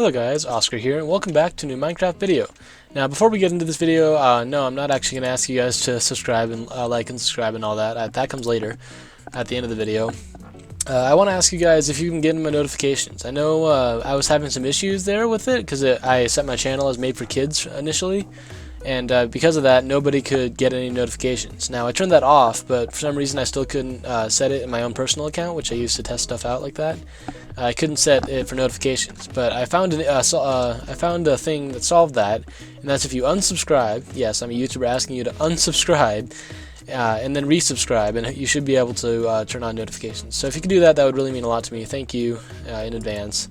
Hello guys, Oscar here, and welcome back to a new Minecraft video. Now before we get into this video, no, I'm not actually going to ask you guys to subscribe and like and subscribe and all that. That comes later, at the end of the video. I want to ask you guys if you can get my notifications. I know I was having some issues there with it, because I set my channel as made for kids initially, and because of that, nobody could get any notifications. Now I turned that off, but for some reason I still couldn't set it in my own personal account, which I use to test stuff out like that. I couldn't set it for notifications, but I found a thing that solved that, and that's if you unsubscribe. Yes, I'm a YouTuber asking you to unsubscribe, and then resubscribe, and you should be able to turn on notifications. So if you could do that, that would really mean a lot to me. Thank you in advance.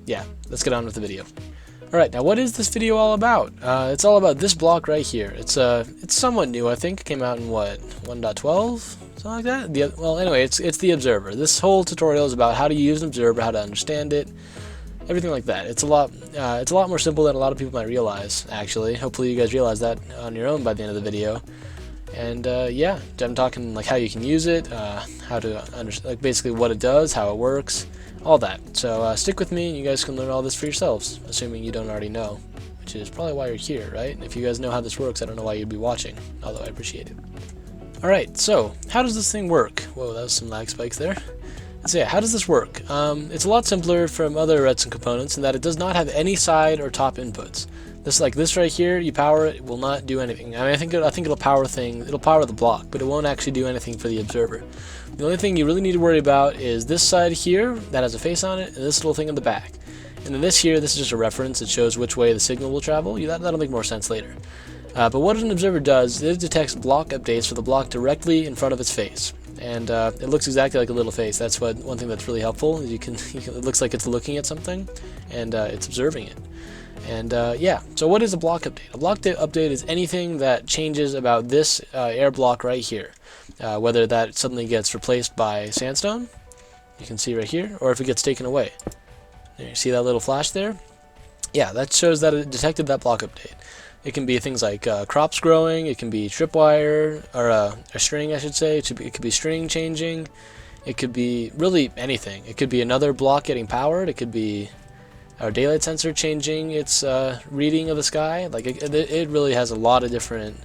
Yeah, let's get on with the video. Alright, now what is this video all about? It's all about this block right here. It's somewhat new, I think. It came out in what, 1.12? Something like that? Well, anyway, it's the observer. This whole tutorial is about how to use an observer, how to understand it, everything like that. It's a lot more simple than a lot of people might realize, actually. Hopefully you guys realize that on your own by the end of the video. And yeah, I'm talking like how you can use it, how to understand, like basically what it does, how it works, all that. So stick with me and you guys can learn all this for yourselves, assuming you don't already know, which is probably why you're here, right? If you guys know how this works, I don't know why you'd be watching, although I appreciate it. Alright, so how does this thing work? Whoa, that was some lag spikes there. So yeah, how does this work? It's a lot simpler from other redstone components in that it does not have any side or top inputs. This, like this right here, you power it, it will not do anything. I mean, I think it'll power the block, but it won't actually do anything for the observer. The only thing you really need to worry about is this side here that has a face on it, and this little thing in the back. And then this here, this is just a reference. It shows which way the signal will travel. That'll make more sense later. But what an observer does is it detects block updates for the block directly in front of its face. And it looks exactly like a little face. That's one thing that's really helpful. It looks like it's looking at something, and it's observing it. And yeah, so what is a block update? A block update is anything that changes about this air block right here. Whether that suddenly gets replaced by sandstone, you can see right here, or if it gets taken away. There, you see that little flash there? Yeah, that shows that it detected that block update. It can be things like crops growing, it can be tripwire, or a string I should say, it could be string changing, it could be really anything. It could be another block getting powered, it could be our daylight sensor changing its reading of the sky. Like it really has a lot of different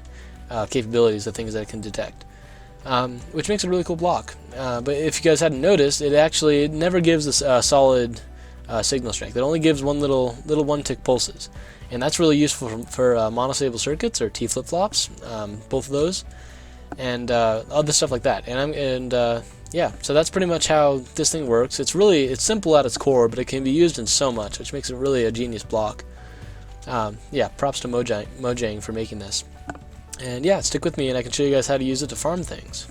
capabilities of things that it can detect, which makes it a really cool block. But if you guys hadn't noticed, it never gives a solid signal strength. It only gives little one-tick pulses, and that's really useful for monostable circuits or T flip-flops, both of those, and other stuff like that. Yeah, so that's pretty much how this thing works. It's simple at its core, but it can be used in so much, which makes it really a genius block. Yeah, props to Mojang for making this. And yeah, stick with me and I can show you guys how to use it to farm things.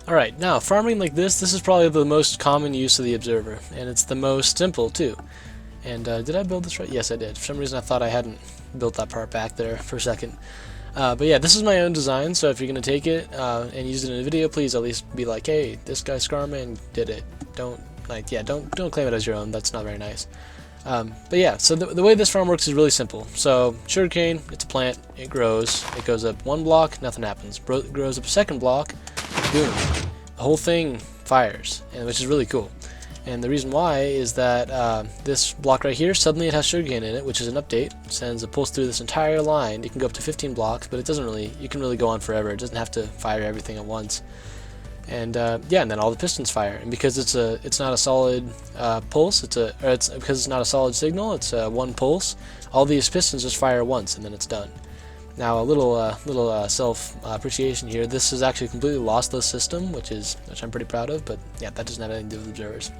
Alright, now farming like this is probably the most common use of the observer, and it's the most simple too. And did I build this right? Yes, I did. For some reason I thought I hadn't built that part back there for a second. But yeah, this is my own design, so if you're going to take it and use it in a video, please at least be like, hey, this guy Scarman did it. Don't claim it as your own. That's not very nice. But yeah, so the way this farm works is really simple. So sugarcane, it's a plant, it grows, it goes up one block, nothing happens. It grows up a second block, boom, the whole thing fires, which is really cool. And the reason why is that this block right here, suddenly it has sugarcane in it, which is an update. It sends a pulse through this entire line. You can go up to 15 blocks, but you can really go on forever. It doesn't have to fire everything at once. And yeah, and then all the pistons fire. And because it's not a solid pulse, because it's not a solid signal, it's one pulse. All these pistons just fire once, and then it's done. Now a little self-appreciation here. This is actually a completely lossless system, which I'm pretty proud of. But yeah, that doesn't have anything to do with observers.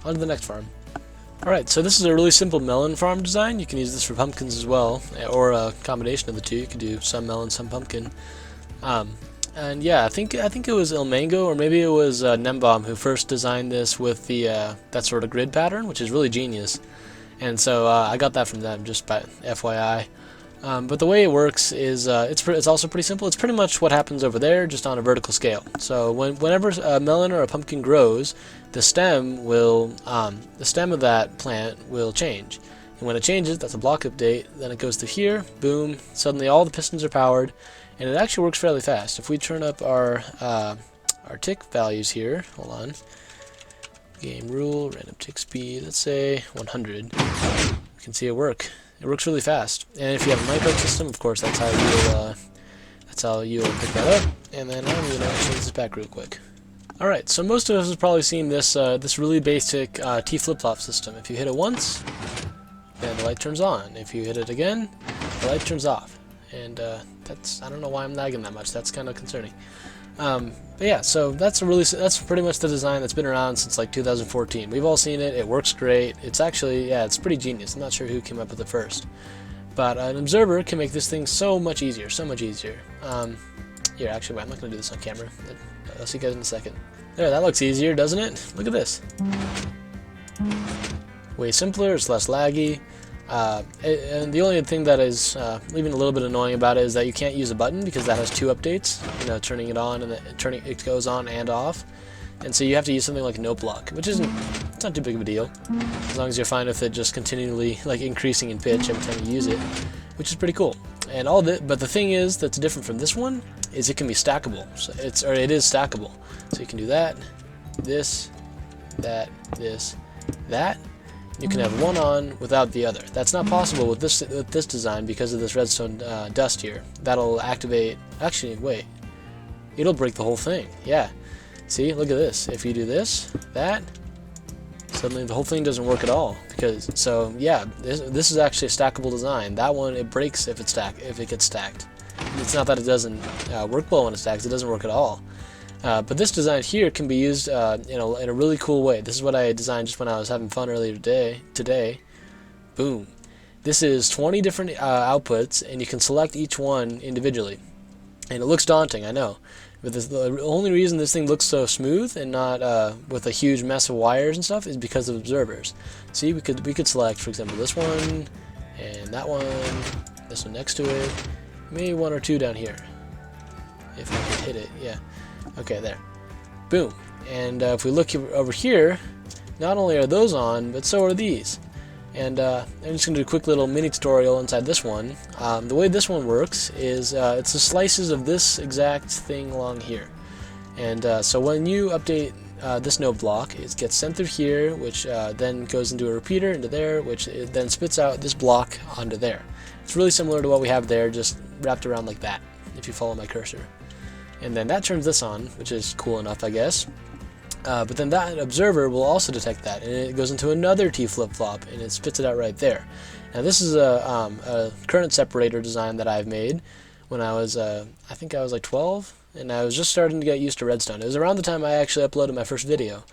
On to the next farm. Alright, so this is a really simple melon farm design. You can use this for pumpkins as well, or a combination of the two. You can do some melon, some pumpkin. And yeah, I think it was Il Mango, or maybe it was Nembom who first designed this with that sort of grid pattern, which is really genius. And so I got that from them, just by FYI. But the way it works is it's also pretty simple. It's pretty much what happens over there, just on a vertical scale. So whenever a melon or a pumpkin grows, the stem of that plant will change. And when it changes, that's a block update. Then it goes to here, boom. Suddenly all the pistons are powered, and it actually works fairly fast. If we turn up our tick values here, hold on. Game rule, random tick speed, let's say 100. You can see it work. It works really fast. And if you have a micro system, of course, that's how you'll pick that up. And then I'm gonna change this back real quick. All right, so most of us have probably seen this this really basic T flip-flop system. If you hit it once, then the light turns on. If you hit it again, the light turns off. And I don't know why I'm lagging that much. That's kind of concerning. But yeah, so that's pretty much the design that's been around since like 2014. We've all seen it. It works great. It's actually, yeah, it's pretty genius. I'm not sure who came up with it first, but an observer can make this thing so much easier, so much easier. Here, actually, wait, I'm not going to do this on camera. I'll see you guys in a second. There, that looks easier, doesn't it? Look at this. Way simpler. It's less laggy. And the only thing that is even a little bit annoying about it is that you can't use a button because that has two updates. You know, turning it on and it goes on and off. And so you have to use something like a note block, which it's not too big of a deal, as long as you're fine with it just continually like increasing in pitch every time you use it, which is pretty cool. And but the thing is that's different from this one is it can be stackable. So it is stackable. So you can do that, this, that, this, that. You can have one on without the other. That's not possible with this design because of this redstone dust here. That'll activate. Actually, wait. It'll break the whole thing. Yeah. See, look at this. If you do this, that, suddenly the whole thing doesn't work at all. So yeah, this is actually a stackable design. That one, it breaks if it gets stacked. It's not that it doesn't work well when it stacks. It doesn't work at all. But this design here can be used in a really cool way. This is what I designed just when I was having fun earlier today. Boom. This is 20 different outputs, and you can select each one individually. And it looks daunting, I know. But the only reason this thing looks so smooth and not with a huge mess of wires and stuff is because of observers. See, we could select, for example, this one, and that one, this one next to it, maybe one or two down here. If I could hit it, yeah. Okay, there. Boom. And if we look over here, not only are those on, but so are these. And I'm just going to do a quick little mini tutorial inside this one. The way this one works is it's the slices of this exact thing along here. And so when you update this node block, it gets sent through here, which then goes into a repeater, into there, which it then spits out this block onto there. It's really similar to what we have there, just wrapped around like that, if you follow my cursor. And then that turns this on, which is cool enough, I guess. But then that observer will also detect that, and it goes into another T flip-flop, and it spits it out right there. Now this is a current separator design that I've made when I was, I think I was like 12, and I was just starting to get used to redstone. It was around the time I actually uploaded my first video,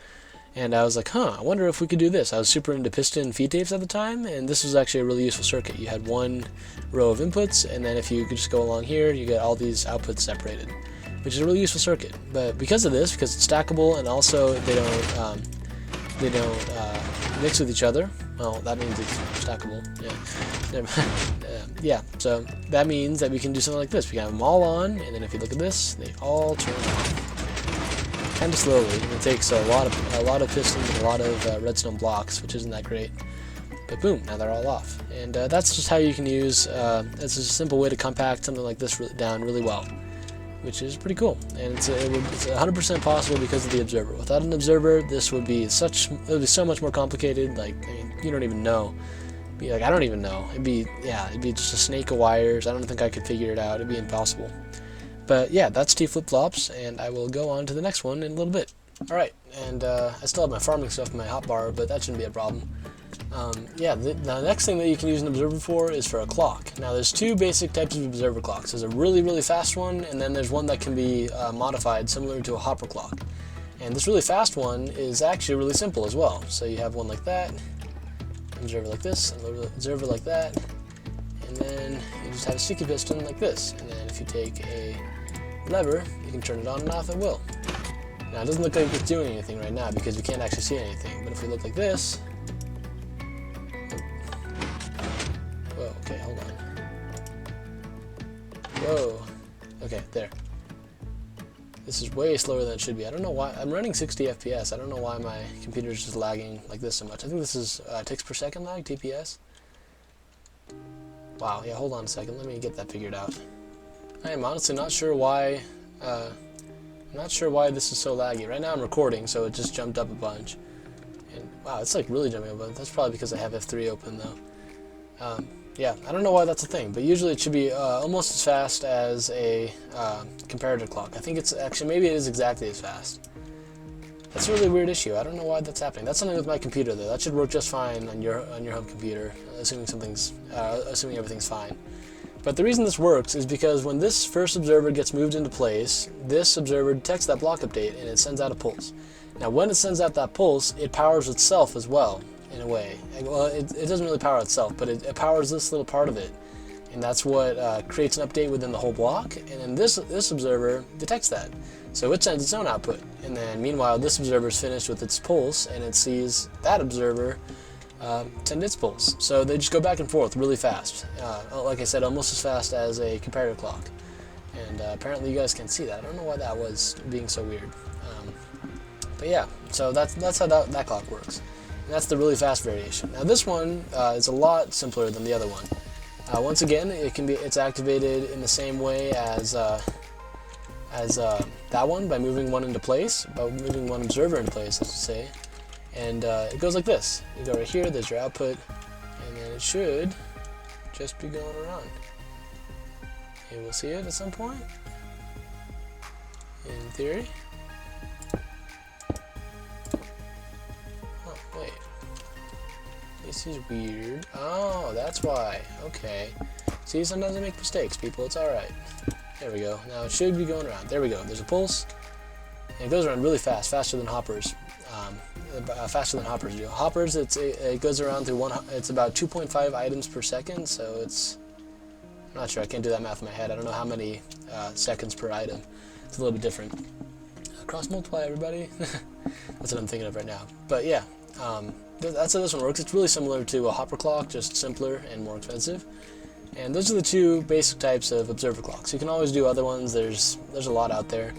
and I was like, I wonder if we could do this. I was super into piston feed tapes at the time, and this was actually a really useful circuit. You had one row of inputs, and then if you could just go along here, you get all these outputs separated, which is a really useful circuit. But because of this, because it's stackable and also they don't mix with each other, well, that means it's stackable. Yeah. Yeah. So that means that we can do something like this. We can have them all on, and then if you look at this, they all turn off, kind of slowly. It takes a lot of pistons and a lot of redstone blocks, which isn't that great. But boom, now they're all off. And that's just how you can use. It's a simple way to compact something like this down really well, which is pretty cool, and it's 100% possible because of the observer. Without an observer, this would be so much more complicated. Like, I mean, you don't even know. I don't even know. It'd be just a snake of wires. I don't think I could figure it out. It'd be impossible. But yeah, that's T flip-flops, and I will go on to the next one in a little bit. All right, and I still have my farming stuff in my hotbar, but that shouldn't be a problem. Yeah, the next thing that you can use an observer for is for a clock. Now there's two basic types of observer clocks. There's a really fast one, and then there's one that can be modified similar to a hopper clock. And this really fast one is actually really simple as well. So you have one like that, observer like this, and observer like that, and then you just have a sticky piston like this. And then if you take a lever, you can turn it on and off at will. Now it doesn't look like it's doing anything right now because we can't actually see anything, but if we look like this, whoa, okay, hold on. Whoa. Okay, there. This is way slower than it should be. I don't know why. I'm running 60 FPS. I don't know why my computer's just lagging like this so much. I think this is ticks per second lag, TPS. Wow, yeah, hold on a second. Let me get that figured out. I am honestly not sure why this is so laggy. Right now I'm recording, so it just jumped up a bunch. And wow, it's like really jumping up, but that's probably because I have F3 open though. Yeah, I don't know why that's a thing, but usually it should be almost as fast as a comparative clock. I think it's actually, maybe it is exactly as fast. That's a really weird issue. I don't know why that's happening. That's something with my computer though. That should work just fine on your home computer, assuming everything's fine. But the reason this works is because when this first observer gets moved into place, this observer detects that block update and it sends out a pulse. Now when it sends out that pulse, it powers itself as well, in a way. Well, it doesn't really power itself, but it powers this little part of it. And that's what creates an update within the whole block, and then this observer detects that. So it sends its own output, and then meanwhile this observer is finished with its pulse, and it sees that observer send its pulse. So they just go back and forth really fast. Like I said, almost as fast as a comparative clock. And apparently you guys can see that. I don't know why that was being so weird. But yeah, so that's how that clock works. And that's the really fast variation. Now this one is a lot simpler than the other one. Once again, it's activated in the same way as that one, by moving one into place, by moving one observer into place, I should say. And it goes like this. You go right here, there's your output, and then it should just be going around. You will see it at some point, in theory. Oh, wait. This is weird. Oh, that's why. Okay. See, sometimes I make mistakes, people. It's alright. There we go. Now it should be going around. There we go. There's a pulse. And it goes around really fast, faster than hoppers. Faster than hoppers do. Hoppers, it goes around through it's about 2.5 items per second, so it's, I'm not sure, I can't do that math in my head. I don't know how many seconds per item. It's a little bit different. Cross multiply, everybody. That's what I'm thinking of right now. But yeah, that's how this one works. It's really similar to a hopper clock, just simpler and more expensive. And those are the two basic types of observer clocks. You can always do other ones. There's a lot out there.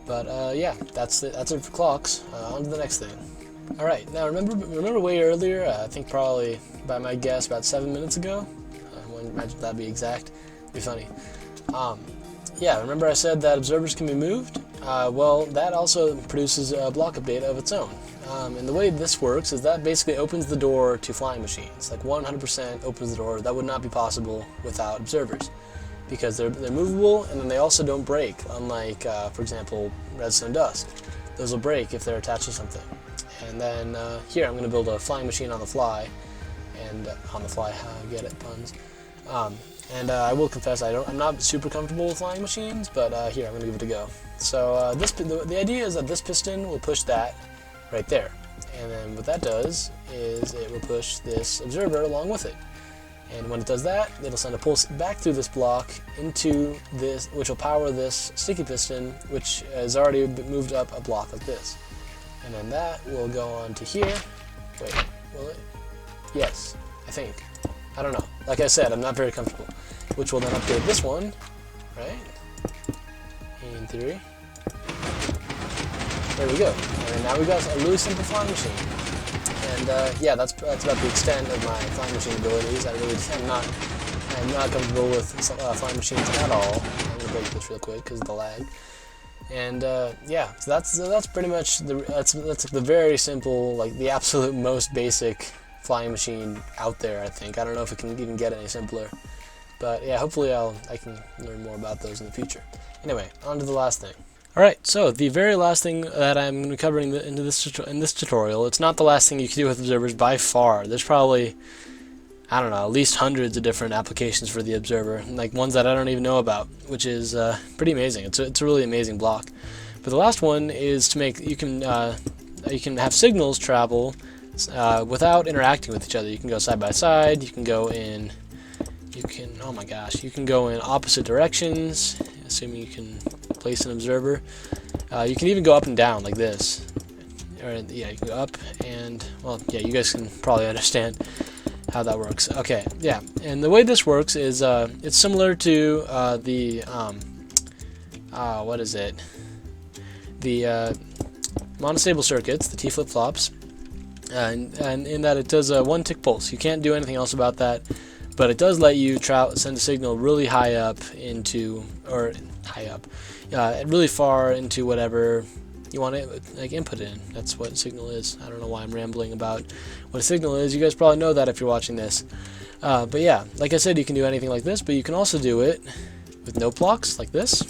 But yeah, that's it for clocks. On to the next thing. All right, now remember way earlier, I think probably by my guess about 7 minutes ago. I wouldn't imagine that'd be exact. It'd be funny. Yeah, remember I said that observers can be moved? Well, that also produces a block update of its own. And the way this works is that basically opens the door to flying machines. Like 100% opens the door. That would not be possible without observers, because they're movable, and then they also don't break, unlike, for example, redstone dust. Those will break if they're attached to something. And then here I'm going to build a flying machine on the fly, and get it, puns. And I will confess I'm not super comfortable with flying machines, but here I'm going to give it a go. So the idea is that this piston will push that right there, and then what that does is it will push this observer along with it. And when it does that, it'll send a pulse back through this block into this, which will power this sticky piston, which has already moved up a block like this. And then that will go on to here. Wait, will it? Yes, I think. I don't know. Like I said, I'm not very comfortable. Which will then update this one, right? In theory. There we go. And now we've got a really simple flying machine. And yeah, that's about the extent of my flying machine abilities. I'm not comfortable with flying machines at all. I'm gonna break this real quick because of the lag. And yeah, so that's pretty much that's the very simple, like the absolute most basic flying machine out there. I think. I don't know if it can even get any simpler. But yeah, hopefully I can learn more about those in the future. Anyway, on to the last thing. Alright, so the very last thing that I'm going to be covering in this tutorial, it's not the last thing you can do with observers by far. There's probably, I don't know, at least hundreds of different applications for the observer, like ones that I don't even know about, which is pretty amazing. It's a really amazing block. But the last one is to make, you can have signals travel without interacting with each other. You can go side by side, you can go in, oh my gosh, you can go in opposite directions, assuming you can place an observer. You can even go up and down like this. Or, yeah, you can go up and, well, yeah, you guys can probably understand how that works. Okay, yeah, and the way this works is it's similar to the what is it? The monostable circuits, the T flip-flops, and in that it does a one-tick pulse. You can't do anything else about that, but it does let you send a signal really high up into, or high up, really far into whatever you want to like input it in. That's what signal is. I don't know why I'm rambling about what a signal is. You guys probably know that if you're watching this. But yeah, like I said, you can do anything like this, but you can also do it with note blocks like this.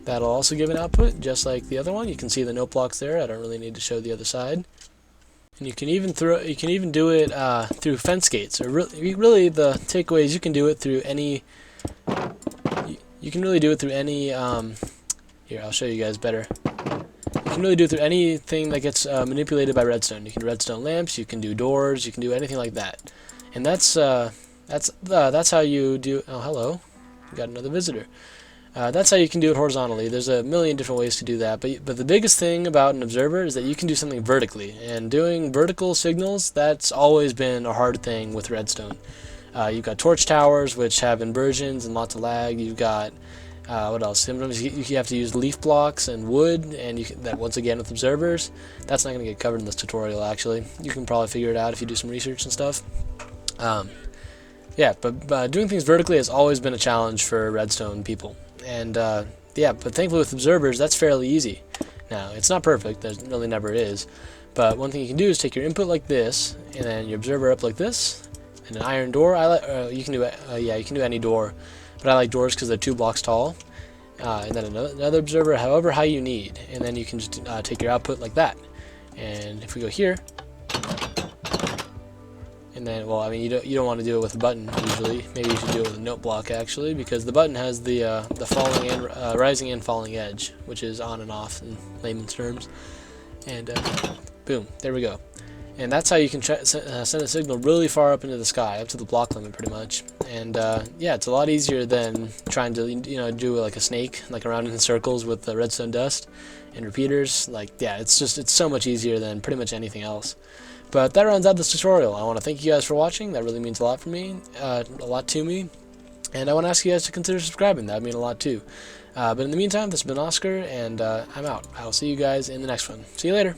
That'll also give an output, just like the other one. You can see the note blocks there. I don't really need to show the other side. And you can even do it through fence gates. Or really, the takeaway is you can do it through any. You can really do it through any. Here, I'll show you guys better. You can really do it through anything that gets manipulated by redstone. You can do redstone lamps. You can do doors. You can do anything like that. And that's how you do. Oh, hello. We got another visitor. That's how you can do it horizontally. There's a million different ways to do that, but the biggest thing about an observer is that you can do something vertically, and doing vertical signals, that's always been a hard thing with redstone. You've got torch towers, which have inversions and lots of lag. You've got, what else? Sometimes you have to use leaf blocks and wood, and that once again with observers. That's not going to get covered in this tutorial, actually. You can probably figure it out if you do some research and stuff. Yeah, but doing things vertically has always been a challenge for redstone people. And yeah, but thankfully with observers, that's fairly easy. Now, it's not perfect, there really never is, but one thing you can do is take your input like this, and then your observer up like this, and an iron door. You can do yeah, you can do any door, but I like doors because they're 2 blocks tall. And then another observer, however high you need, and then you can just take your output like that. And if we go here, and then, well, I mean, you don't want to do it with a button usually. Maybe you should do it with a note block actually, because the button has the falling and rising and falling edge, which is on and off in layman's terms. And boom, there we go. And that's how you can send a signal really far up into the sky, up to the block limit, pretty much. And yeah, it's a lot easier than trying to do like a snake, like around in circles with the redstone dust and repeaters. Like, yeah, it's so much easier than pretty much anything else. But that rounds out this tutorial. I want to thank you guys for watching. That really means a lot for me, a lot to me. And I want to ask you guys to consider subscribing. That would mean a lot too. But in the meantime, this has been Oscar, and I'm out. I will see you guys in the next one. See you later.